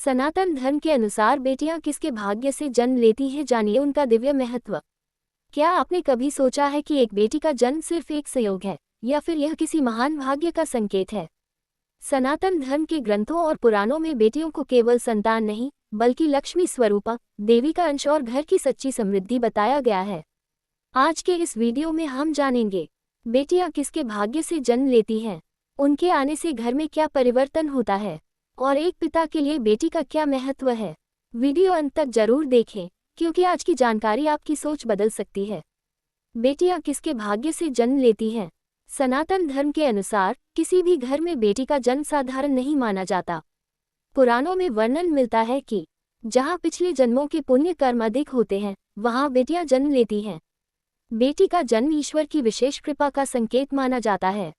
सनातन धर्म के अनुसार बेटियां किसके भाग्य से जन्म लेती हैं, जानिए उनका दिव्य महत्व। क्या आपने कभी सोचा है कि एक बेटी का जन्म सिर्फ एक संयोग है या फिर यह किसी महान भाग्य का संकेत है? सनातन धर्म के ग्रंथों और पुराणों में बेटियों को केवल संतान नहीं बल्कि लक्ष्मी स्वरूपा, देवी का अंश और घर की सच्ची समृद्धि बताया गया है। आज के इस वीडियो में हम जानेंगे बेटियां किसके भाग्य से जन्म लेती हैं, उनके आने से घर में क्या परिवर्तन होता है और एक पिता के लिए बेटी का क्या महत्व है। वीडियो अंत तक जरूर देखें क्योंकि आज की जानकारी आपकी सोच बदल सकती है। बेटियां किसके भाग्य से जन्म लेती हैं? सनातन धर्म के अनुसार किसी भी घर में बेटी का जन्म साधारण नहीं माना जाता। पुराणों में वर्णन मिलता है कि जहां पिछले जन्मों के पुण्य कर्म अधिक होते हैं वहां बेटियां जन्म लेती हैं। बेटी का जन्म ईश्वर की विशेष कृपा का संकेत माना जाता है।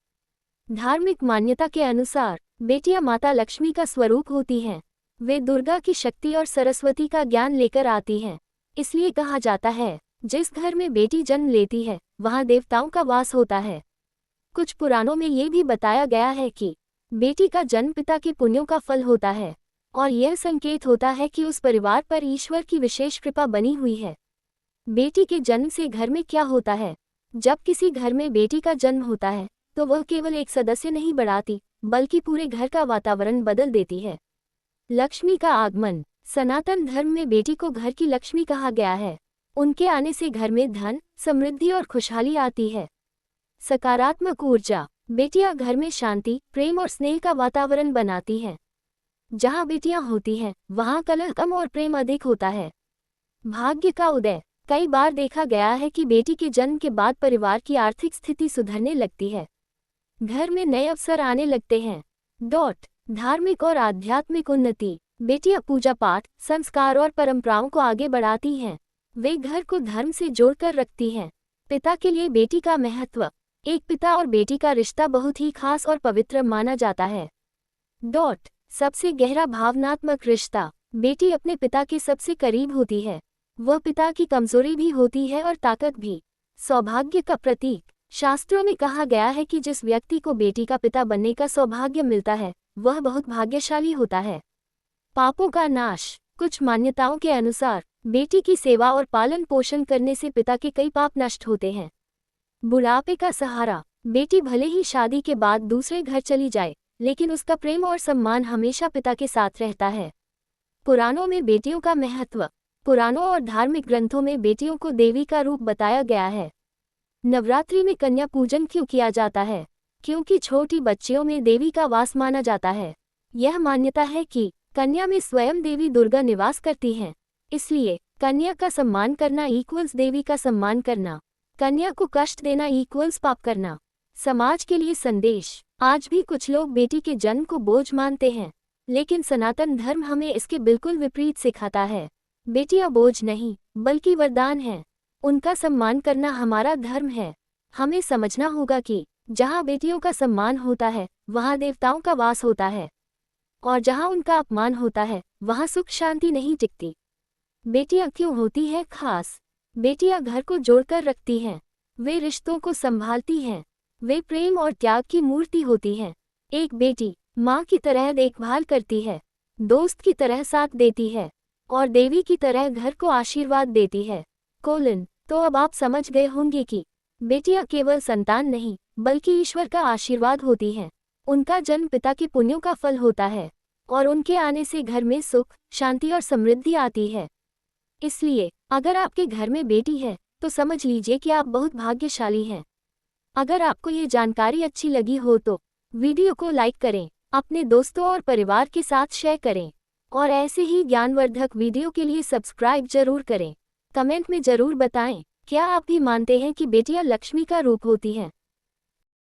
धार्मिक मान्यता के अनुसार बेटियां माता लक्ष्मी का स्वरूप होती हैं। वे दुर्गा की शक्ति और सरस्वती का ज्ञान लेकर आती हैं। इसलिए कहा जाता है जिस घर में बेटी जन्म लेती है वहां देवताओं का वास होता है। कुछ पुराणों में ये भी बताया गया है कि बेटी का जन्म पिता के पुण्यों का फल होता है और यह संकेत होता है कि उस परिवार पर ईश्वर की विशेष कृपा बनी हुई है। बेटी के जन्म से घर में क्या होता है? जब किसी घर में बेटी का जन्म होता है तो वह केवल एक सदस्य नहीं बढ़ाती बल्कि पूरे घर का वातावरण बदल देती है। लक्ष्मी का आगमन। सनातन धर्म में बेटी को घर की लक्ष्मी कहा गया है। उनके आने से घर में धन, समृद्धि और खुशहाली आती है। सकारात्मक ऊर्जा। बेटियां घर में शांति, प्रेम और स्नेह का वातावरण बनाती हैं। जहां बेटियां होती हैं वहां कलह कम और प्रेम अधिक होता है। भाग्य का उदय। कई बार देखा गया है कि बेटी के जन्म के बाद परिवार की आर्थिक स्थिति सुधरने लगती है। घर में नए अवसर आने लगते हैं। धार्मिक और आध्यात्मिक उन्नति। बेटियां पूजा पाठ, संस्कार और परंपराओं को आगे बढ़ाती हैं। वे घर को धर्म से जोड़कर रखती हैं। पिता के लिए बेटी का महत्व। एक पिता और बेटी का रिश्ता बहुत ही खास और पवित्र माना जाता है। सबसे गहरा भावनात्मक रिश्ता। बेटी अपने पिता के सबसे करीब होती है। वह पिता की कमजोरी भी होती है और ताकत भी। सौभाग्य का प्रतीक। शास्त्रों में कहा गया है कि जिस व्यक्ति को बेटी का पिता बनने का सौभाग्य मिलता है वह बहुत भाग्यशाली होता है। पापों का नाश। कुछ मान्यताओं के अनुसार बेटी की सेवा और पालन पोषण करने से पिता के कई पाप नष्ट होते हैं। बुढ़ापे का सहारा। बेटी भले ही शादी के बाद दूसरे घर चली जाए लेकिन उसका प्रेम और सम्मान हमेशा पिता के साथ रहता है। पुराणों में बेटियों का महत्व। पुराणों और धार्मिक ग्रंथों में बेटियों को देवी का रूप बताया गया है। नवरात्रि में कन्या पूजन क्यों किया जाता है? क्योंकि छोटी बच्चियों में देवी का वास माना जाता है। यह मान्यता है कि कन्या में स्वयं देवी दुर्गा निवास करती हैं। इसलिए कन्या का सम्मान करना इक्वल्स देवी का सम्मान करना। कन्या को कष्ट देना इक्वल्स पाप करना। समाज के लिए संदेश। आज भी कुछ लोग बेटी के जन्म को बोझ मानते हैं लेकिन सनातन धर्म हमें इसके बिल्कुल विपरीत सिखाता है। बेटियां बोझ नहीं बल्कि वरदान हैं। उनका सम्मान करना हमारा धर्म है। हमें समझना होगा कि जहां बेटियों का सम्मान होता है वहां देवताओं का वास होता है और जहां उनका अपमान होता है वहां सुख शांति नहीं टिकती। बेटियां क्यों होती हैं खास? बेटियां घर को जोड़कर रखती हैं। वे रिश्तों को संभालती हैं। वे प्रेम और त्याग की मूर्ति होती हैं। एक बेटी माँ की तरह देखभाल करती है, दोस्त की तरह साथ देती है और देवी की तरह घर को आशीर्वाद देती है। तो अब आप समझ गए होंगे कि बेटियां केवल संतान नहीं बल्कि ईश्वर का आशीर्वाद होती हैं। उनका जन्म पिता के पुण्यों का फल होता है और उनके आने से घर में सुख, शांति और समृद्धि आती है। इसलिए अगर आपके घर में बेटी है तो समझ लीजिए कि आप बहुत भाग्यशाली हैं। अगर आपको ये जानकारी अच्छी लगी हो तो वीडियो को लाइक करें, अपने दोस्तों और परिवार के साथ शेयर करें और ऐसे ही ज्ञानवर्धक वीडियो के लिए सब्सक्राइब जरूर करें। कमेंट में जरूर बताएं, क्या आप भी मानते हैं कि बेटियां लक्ष्मी का रूप होती हैं?